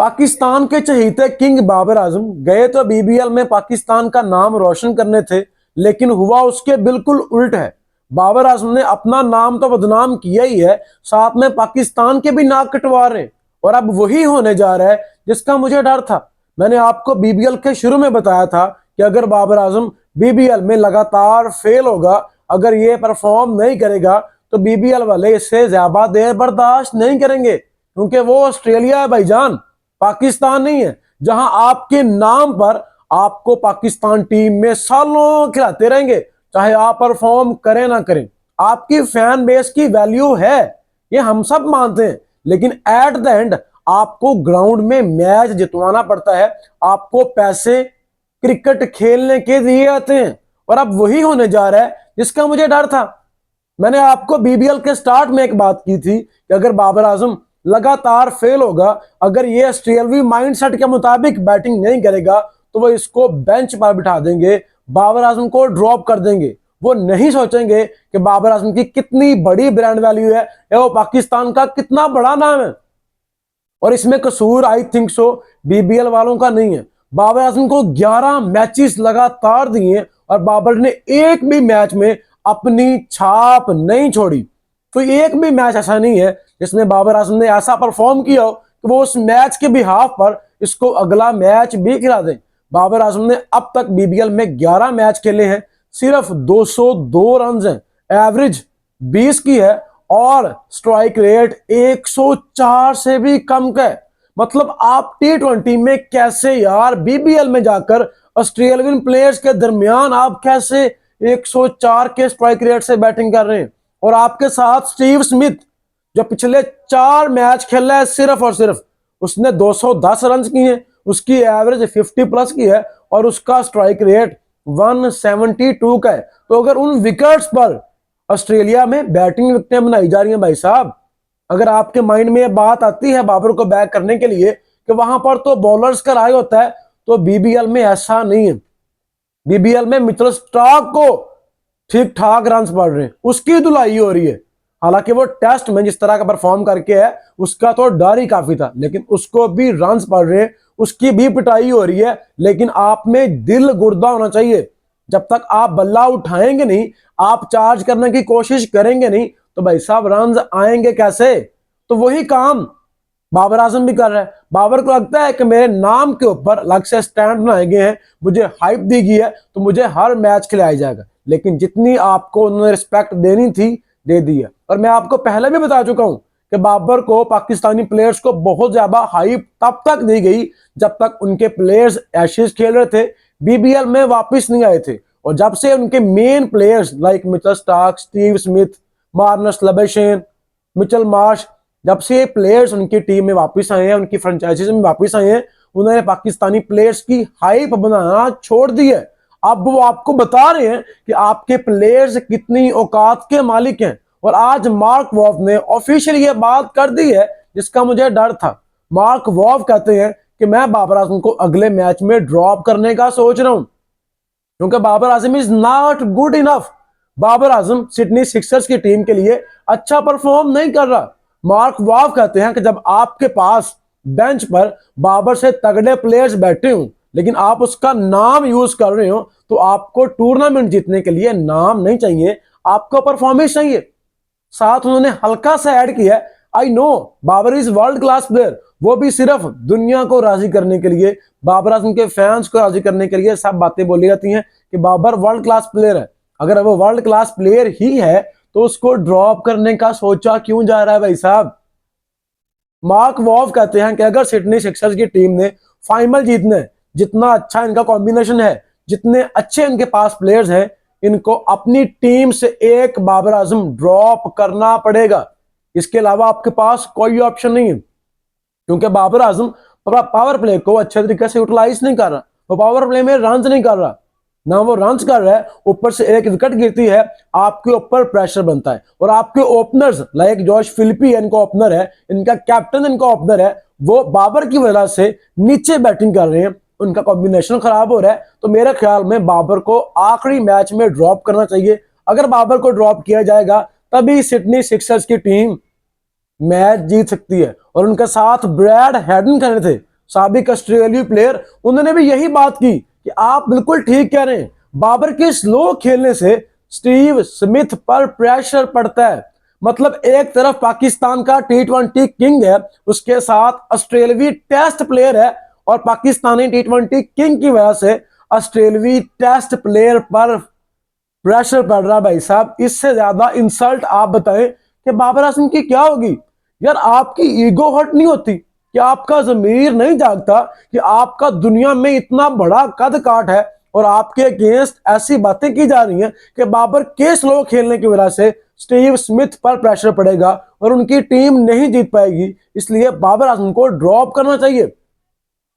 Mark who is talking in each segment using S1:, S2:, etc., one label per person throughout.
S1: पाकिस्तान के चहेते किंग बाबर आजम गए तो बीबीएल में पाकिस्तान का नाम रोशन करने थे, लेकिन हुआ उसके बिल्कुल उल्ट है। बाबर आजम ने अपना नाम तो बदनाम किया ही है, साथ में पाकिस्तान के भी नाक कटवा रहे हैं। और अब वही होने जा रहा है जिसका मुझे डर था। मैंने आपको बीबीएल के शुरू में बताया था कि अगर बाबर आजम बीबीएल में लगातार फेल होगा, अगर ये परफॉर्म नहीं करेगा, तो बीबीएल वाले इससे ज्यादा देर बर्दाश्त नहीं करेंगे, क्योंकि वो ऑस्ट्रेलिया है भाईजान, पाकिस्तान नहीं है, जहां आपके नाम पर आपको पाकिस्तान टीम में सालों खिलाते रहेंगे, चाहे आप परफॉर्म करें ना करें। आपकी फैन बेस की वैल्यू है, ये हम सब मानते हैं, लेकिन एट द एंड आपको ग्राउंड में मैच जितवाना पड़ता है। आपको पैसे क्रिकेट खेलने के दिए जाते हैं, और अब वही होने जा रहा है जिसका मुझे डर था। मैंने आपको बीबीएल के स्टार्ट में एक बात की थी कि अगर बाबर आजम लगातार फेल होगा, अगर ये ऑस्ट्रेलवी माइंडसेट के मुताबिक बैटिंग नहीं करेगा, तो वो इसको बेंच पर बिठा देंगे, बाबर आजम को ड्रॉप कर देंगे। वो नहीं सोचेंगे कि बाबर आजम की कितनी बड़ी ब्रांड वैल्यू है या वो पाकिस्तान का कितना बड़ा नाम है। और इसमें कसूर आई थिंक सो बीबीएल वालों का नहीं है। बाबर आजम को 11 मैचेस लगातार दिए और बाबर ने एक भी मैच में अपनी छाप नहीं छोड़ी। तो एक भी मैच ऐसा नहीं है जिसमें बाबर आजम ने ऐसा परफॉर्म किया हो कि वो उस मैच के बिहाफ पर इसको अगला मैच भी खिला दें। बाबर आजम ने अब तक बीबीएल में 11 मैच खेले हैं, सिर्फ 202 रन है, एवरेज 20 की है और स्ट्राइक रेट 104 से भी कम का है। मतलब आप T20 में कैसे यार, बीबीएल में जाकर ऑस्ट्रेलियन प्लेयर्स के दरमियान आप कैसे 104 के स्ट्राइक रेट से बैटिंग कर रहे हैं। और आपके साथ स्टीव स्मिथ जो पिछले 4 मैच खेला है, सिर्फ और सिर्फ उसने 210 रन किए हैं, उसकी एवरेज 50 प्लस की है और उसका स्ट्राइक रेट 172 का है। तो अगर उन विकेट्स पर ऑस्ट्रेलिया में बैटिंग विकेटें बनाई जा रही हैं भाई साहब, अगर आपके माइंड में ये बात आती है बाबर को बैक करने के लिए कि वहां पर तो बॉलर्स का राय होता है, तो बीबीएल में ऐसा नहीं है। बीबीएल में मिचेल स्टार्क को ठीक ठाक रन पड़ रहे हैं, उसकी धुलाई हो रही है। हालांकि वो टेस्ट में जिस तरह का परफॉर्म करके है उसका तो डर ही काफी था, लेकिन उसको भी रन पड़ रहे हैं, उसकी भी पिटाई हो रही है। लेकिन आप में दिल गुर्दा होना चाहिए। जब तक आप बल्ला उठाएंगे नहीं, आप चार्ज करने की कोशिश करेंगे नहीं, तो भाई साहब रन आएंगे कैसे। तो वही काम बाबर आजम भी कर रहा है। बाबर को लगता है कि मेरे नाम के ऊपर अलग से स्टैंड बनाए गए हैं, मुझे हाइप दी गई है, तो मुझे हर मैच खिलाया जाएगा। लेकिन जितनी आपको उन्होंने रिस्पेक्ट देनी थी दे दी है। और मैं आपको पहले भी बता चुका हूं कि बाबर को, पाकिस्तानी प्लेयर्स को बहुत ज्यादा हाइप तब तक दी गई जब तक उनके प्लेयर्स एशेज खेल रहे थे, बीबीएल में वापस नहीं आए थे। और जब से उनके main players like Mitchell Starc, Steve Smith, Marnus Labuschagne, Mitchell Marsh, जब से प्लेयर्स उनकी टीम में वापस आए हैं, उनकी फ्रेंचाइजीज में वापस आए हैं, उन्होंने पाकिस्तानी प्लेयर्स की हाइप बनाना छोड़ दी है। अब वो आपको बता रहे हैं कि आपके प्लेयर्स कितनी औकात के मालिक हैं। और आज मार्क वॉफ ने ऑफिशियली ये बात कर दी है जिसका मुझे डर था। मार्क वॉफ कहते हैं कि मैं बाबर आजम को अगले मैच में ड्रॉप करने का सोच रहा हूं, क्योंकि Babar Azam is not good enough. Babar Azam Sydney Sixers की टीम के लिए अच्छा परफॉर्म नहीं कर रहा। मार्क वॉफ कहते हैं कि जब आपके पास बेंच पर बाबर से तगड़े प्लेयर्स बैठे हों, लेकिन आप उसका नाम यूज कर रहे हो, तो आपको टूर्नामेंट जीतने के लिए नाम नहीं चाहिए, आपको परफॉर्मेंस चाहिए। साथ उन्होंने हल्का सा ऐड किया, I know Babar is world class player, वो भी सिर्फ दुनिया को राजी करने के लिए, बाबर आजम के फैंस को राजी करने के लिए सब बातें बोली जाती हैं कि बाबर वर्ल्ड क्लास प्लेयर है। अगर वो वर्ल्ड क्लास प्लेयर ही है तो उसको ड्रॉप करने का सोचा क्यों जा रहा है भाई साहब। मार्क वॉफ कहते हैं कि अगर सिडनी सिक्सर्स की टीम ने फाइनल जीतना है, जितना अच्छा इनका कॉम्बिनेशन है, जितने अच्छे इनके पास प्लेयर्स हैं, इनको अपनी टीम से एक बाबर आजम ड्रॉप करना पड़ेगा। इसके अलावा आपके पास कोई ऑप्शन नहीं है, क्योंकि बाबर आजम पावर प्ले को अच्छे तरीके से यूटिलाइज नहीं कर रहा, वो पावर प्ले में रन नहीं कर रहा, ना वो रन कर रहा है, ऊपर से एक विकेट गिरती है, आपके ऊपर प्रेशर बनता है। और आपके ओपनर्स लाइक जॉश फिलिपी इनका ओपनर है, इनका कैप्टन इनका ओपनर है, वो बाबर की वजह से नीचे बैटिंग कर रहे हैं, उनका कॉम्बिनेशन खराब हो रहा है। तो मेरे ख्याल में बाबर को आखिरी मैच में ड्रॉप करना चाहिए। अगर बाबर को ड्रॉप किया जाएगा तभी सिडनी सिक्सर्स की टीम मैच जीत सकती है। और उनके साथ ब्रैड हेडन खड़े थे, साबिक ऑस्ट्रेलियाई प्लेयर, उन्होंने भी यही बात की कि आप बिल्कुल ठीक कह रहे हैं, बाबर के स्लो खेलने से स्टीव स्मिथ पर प्रेशर पड़ता है। मतलब एक तरफ पाकिस्तान का टी20 किंग है, उसके साथ ऑस्ट्रेलियाई टेस्ट प्लेयर है, और पाकिस्तानी टी20 किंग की वजह से ऑस्ट्रेलियाई टेस्ट प्लेयर पर प्रेशर पड़ रहा। भाई साहब, इससे ज्यादा इंसल्ट आप बताएं कि बाबर आजम की क्या होगी। यार, आपकी ईगो हर्ट नहीं होती कि आपका जमीर नहीं जागता कि आपका दुनिया में इतना बड़ा कद काट है और आपके अगेंस्ट ऐसी बातें की जा रही हैं कि बाबर के स्लो खेलने की वजह से स्टीव स्मिथ पर प्रेशर पड़ेगा और उनकी टीम नहीं जीत पाएगी, इसलिए बाबर आजम को ड्रॉप करना चाहिए।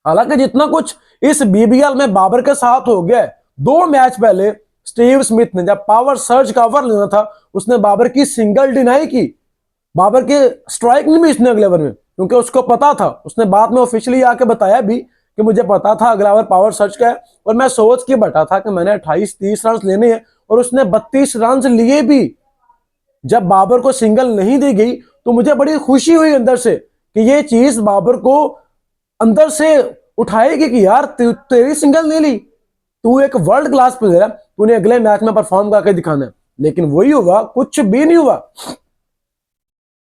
S1: हालांकि जितना कुछ इस बीबीएल में बाबर के साथ हो गया, 2 मैच पहले स्टीव स्मिथ ने जब पावर सर्ज का ओवर लेना था, उसने बाबर की सिंगल डिनाई की। बाबर के स्ट्राइक नहीं भी उसने अगले ओवर में, क्योंकि उसको पता था, उसने बाद में ऑफिशियली आके बताया भी कि मुझे पता था अगला ओवर पावर सर्ज का है और मैं सोच के बैठा था कि मैंने 28-30 रन लेने हैं, और उसने 32 रन लिए भी। जब बाबर को सिंगल नहीं दी गई तो मुझे बड़ी खुशी हुई अंदर से कि ये चीज बाबर को अंदर से उठाएगी कि यार तेरी सिंगल नहीं ली, तू एक वर्ल्ड क्लास प्लेयर है, तूने अगले मैच में परफॉर्म करके दिखाना है। लेकिन वही हुआ, कुछ भी नहीं हुआ।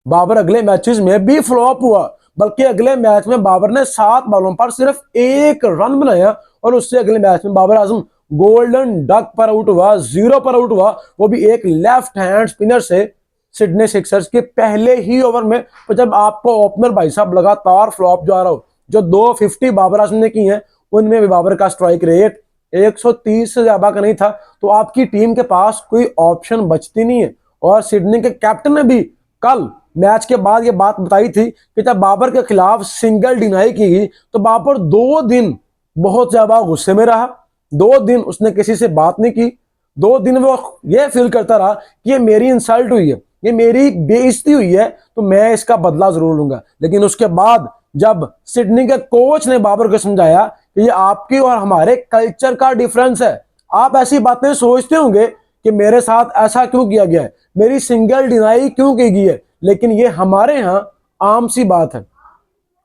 S1: बाबर अगले मैचेस में भी फ्लॉप हुआ, बल्कि अगले मैच में बाबर ने 7 बॉलों पर सिर्फ 1 रन बनाया और उससे अगले मैच में बाबर आजम गोल्डन डक पर आउट हुआ, 0 पर आउट हुआ, वो भी एक लेफ्ट हैंड स्पिनर से सिडनी सिक्सर्स के पहले ही ओवर में। तो जब आपको ओपनर भाई साहब लगातार फ्लॉप जा रहा हो, जो 250 बाबर आजम ने की हैं, उनमें भी बाबर का स्ट्राइक रेट 130 से ज्यादा का नहीं था, तो आपकी टीम के पास कोई ऑप्शन बचती नहीं है। और सिडनी के कैप्टन ने भी कल मैच के बाद ये बात बताई थी कि जब बाबर के खिलाफ सिंगल डिनाई की गई तो बाबर 2 दिन बहुत ज्यादा गुस्से में रहा, 2 दिन उसने किसी से बात नहीं की, 2 दिन वो ये फील करता रहा कि ये मेरी इंसल्ट हुई है, ये मेरी बेइज्जती हुई है, तो मैं इसका बदला जरूर लूंगा। लेकिन उसके बाद जब सिडनी के कोच ने बाबर को समझाया कि ये आपकी और हमारे कल्चर का डिफरेंस है, आप ऐसी बातें सोचते होंगे कि मेरे साथ ऐसा क्यों किया गया है, मेरी सिंगल डिनाई क्यों की गई है, लेकिन ये हमारे यहाँ आम सी बात है,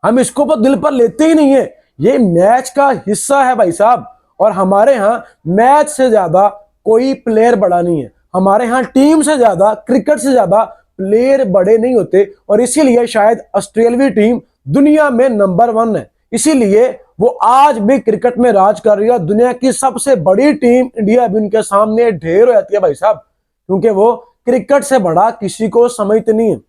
S1: हम इसको तो दिल पर लेते ही नहीं है, ये मैच का हिस्सा है भाई साहब। और हमारे यहाँ मैच से ज्यादा कोई प्लेयर बड़ा नहीं है, हमारे यहाँ टीम से ज्यादा, क्रिकेट से ज्यादा प्लेयर बड़े नहीं होते, और इसीलिए शायद ऑस्ट्रेलियाई टीम दुनिया में नंबर 1 है, इसीलिए वो आज भी क्रिकेट में राज कर रही है। दुनिया की सबसे बड़ी टीम इंडिया भी उनके सामने ढेर हो जाती है भाई साहब, क्योंकि वो क्रिकेट से बड़ा किसी को समझते नहीं है।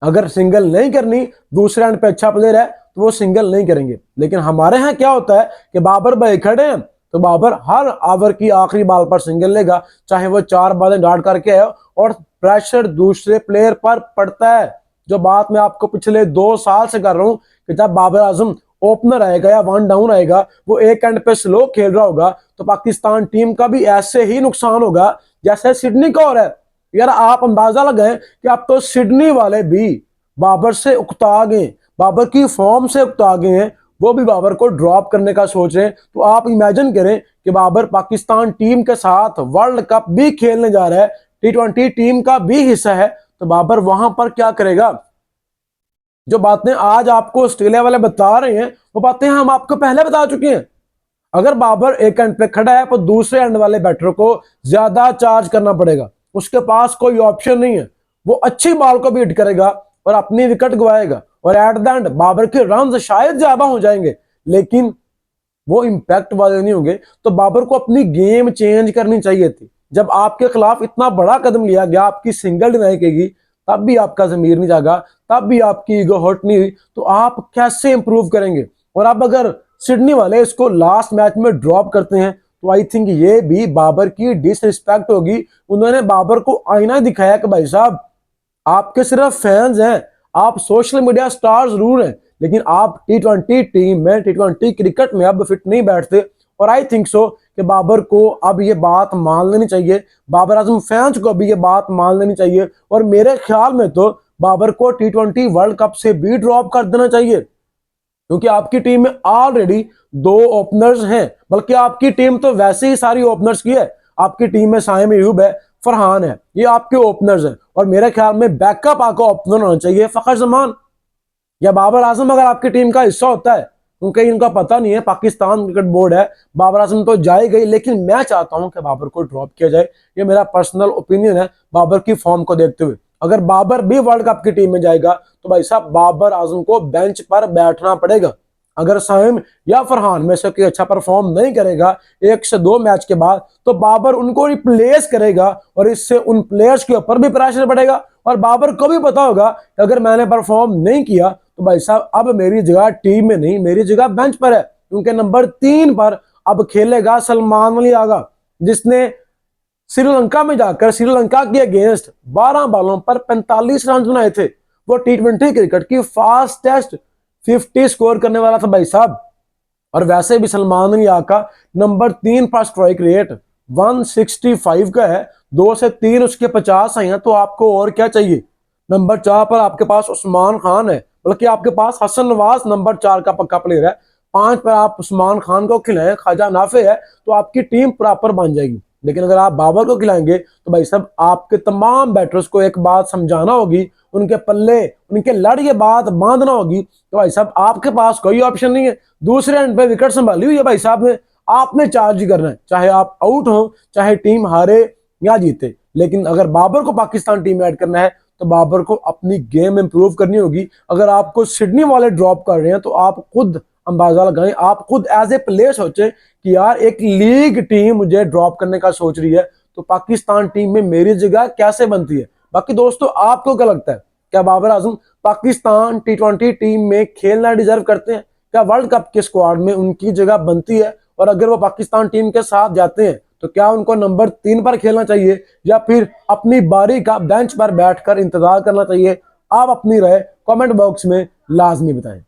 S1: अगर सिंगल नहीं करनी, दूसरे एंड पे अच्छा प्लेयर है तो वो सिंगल नहीं करेंगे। लेकिन हमारे यहाँ क्या होता है कि बाबर भाई खड़े हैं तो बाबर हर ओवर की आखिरी बॉल पर सिंगल लेगा, चाहे वो 4 बॉलें डॉट करके आए, और प्रेशर दूसरे प्लेयर पर पड़ता है। जो बात मैं आपको पिछले 2 साल से कर रहा हूं कि जब बाबर आजम ओपनर आएगा या 1 डाउन आएगा, वो एक एंड पे स्लो खेल रहा होगा, तो पाकिस्तान टीम का भी ऐसे ही नुकसान होगा जैसे सिडनी का हो रहा है। यार, आप अंदाजा लगाएं कि अब तो सिडनी वाले भी बाबर से उकता गए, बाबर की फॉर्म से उकता गए हैं, वो भी बाबर को ड्रॉप करने का सोच रहे हैं। तो आप इमेजिन करें कि बाबर पाकिस्तान टीम के साथ वर्ल्ड कप भी खेलने जा रहा है, टी20 टीम का भी हिस्सा है, तो बाबर वहां पर क्या करेगा। जो बातें आज आपको ऑस्ट्रेलिया वाले बता रहे हैं, वो बातें हम आपको पहले बता चुके हैं। अगर बाबर एक एंड पे खड़ा है तो दूसरे एंड वाले बैटर को ज्यादा चार्ज करना पड़ेगा, उसके पास कोई ऑप्शन नहीं है, वो अच्छी बॉल को भी हिट करेगा और अपनी विकेट गवाएगा, और एट द एंड बाबर के रन शायद ज्यादा हो जाएंगे लेकिन वो इंपैक्ट वाले नहीं होंगे। तो बाबर को अपनी गेम चेंज करनी चाहिए थी। जब आपके खिलाफ इतना बड़ा कदम लिया गया, आपकी सिंगल डिनाई की, तब भी आपका जमीर नहीं जागा, तब भी आपकी ईगो हर्ट नहीं हुई, तो आप कैसे इंप्रूव करेंगे। और अब अगर सिडनी वाले इसको लास्ट मैच में ड्रॉप करते हैं तो आई थिंक ये भी बाबर की डिसरिस्पेक्ट होगी। उन्होंने बाबर को आईना दिखाया कि भाई साहब, आपके सिर्फ फैंस हैं, आप सोशल मीडिया स्टार जरूर हैं, लेकिन आप टी20 टीम में, टी20 क्रिकेट में अब फिट नहीं बैठते। और आई थिंक सो कि बाबर को अब ये बात मान लेनी चाहिए, बाबर आजम फैंस को भी ये बात मान लेनी चाहिए, और मेरे ख्याल में तो बाबर को टी20 वर्ल्ड कप से भी ड्रॉप कर देना चाहिए, क्योंकि आपकी टीम में ऑलरेडी 2 ओपनर्स हैं, बल्कि आपकी टीम तो वैसे ही सारी ओपनर्स की है। आपकी टीम में साइम अयूब है, फरहान है, ये आपके ओपनर्स हैं, और मेरे ख्याल में बैकअप आपको ओपनर होना चाहिए फखर जमान। या बाबर आजम अगर आपकी टीम का हिस्सा होता है, क्योंकि इनका पता नहीं है, पाकिस्तान क्रिकेट बोर्ड है, बाबर आजम तो जाए गई, लेकिन मैं चाहता हूं कि बाबर को ड्रॉप किया जाए। ये मेरा पर्सनल ओपिनियन है बाबर की फॉर्म को देखते हुए। अगर बाबर भी वर्ल्ड कप की टीम में जाएगा तो भाई साहब बाबर आजम को बेंच पर बैठना पड़ेगा। अगर साइम या फरहान में से कोई अच्छा परफॉर्म नहीं करेगा 1 से 2 मैच के बाद, तो बाबर उनको रिप्लेस करेगा और इससे उन प्लेयर्स के ऊपर भी प्रेशर पड़ेगा। और बाबर को भी पता होगा कि अगर मैंने परफॉर्म नहीं किया तो भाई साहब अब मेरी जगह टीम में नहीं, मेरी जगह बेंच पर है, क्योंकि नंबर 3 पर अब खेलेगा सलमान अली आगा, जिसने श्रीलंका में जाकर श्रीलंका के अगेंस्ट 12 बॉलों पर 45 रन बनाए थे। वो T20 क्रिकेट की फास्टेस्ट 50 स्कोर करने वाला था भाई साहब। और वैसे भी सलमान अली आका नंबर 3 पर स्ट्राइक रेट 165 का है, 2 से 3 उसके 50 आई हैं, तो आपको और क्या चाहिए। नंबर 4 पर आपके पास उस्मान खान है, बल्कि आपके पास हसन नवाज नंबर 4 का पक्का प्लेयर है। 5 पर आप उस्मान खान को खिलाएं, ख्वाजा नाफे है, तो आपकी टीम प्रॉपर बन जाएगी। लेकिन अगर आप बाबर को खिलाएंगे तो भाई साहब आपके तमाम बैटर्स को एक बात समझाना होगी, उनके पल्ले उनके लड़ के बात बांधना होगी, तो भाई साहब आपके पास कोई ऑप्शन नहीं है। दूसरे एंड पे विकेट संभाली हुई है भाई साहब ने, आपने चार्ज ही करना है, चाहे आप आउट हो, चाहे टीम हारे या जीते। लेकिन अगर बाबर को पाकिस्तान टीम में ऐड करना है तो बाबर को अपनी गेम इंप्रूव करनी होगी। अगर आपको सिडनी वाले ड्रॉप कर रहे हैं तो आप खुद अंदाजा लगाएं, आप खुद एज ए प्लेयर सोचें कि यार एक लीग टीम मुझे ड्रॉप करने का सोच रही है, तो पाकिस्तान टीम में मेरी जगह कैसे बनती है। बाकी दोस्तों आपको क्या लगता है, क्या बाबर आजम पाकिस्तान T20 टीम में खेलना डिजर्व करते हैं? क्या वर्ल्ड कप के स्क्वाड में उनकी जगह बनती है? और अगर वो पाकिस्तान टीम के साथ जाते हैं तो क्या उनको नंबर 3 पर खेलना चाहिए या फिर अपनी बारी का बेंच पर बैठकर इंतजार करना चाहिए? आप अपनी राय कमेंट बॉक्स में लाजमी बताएं।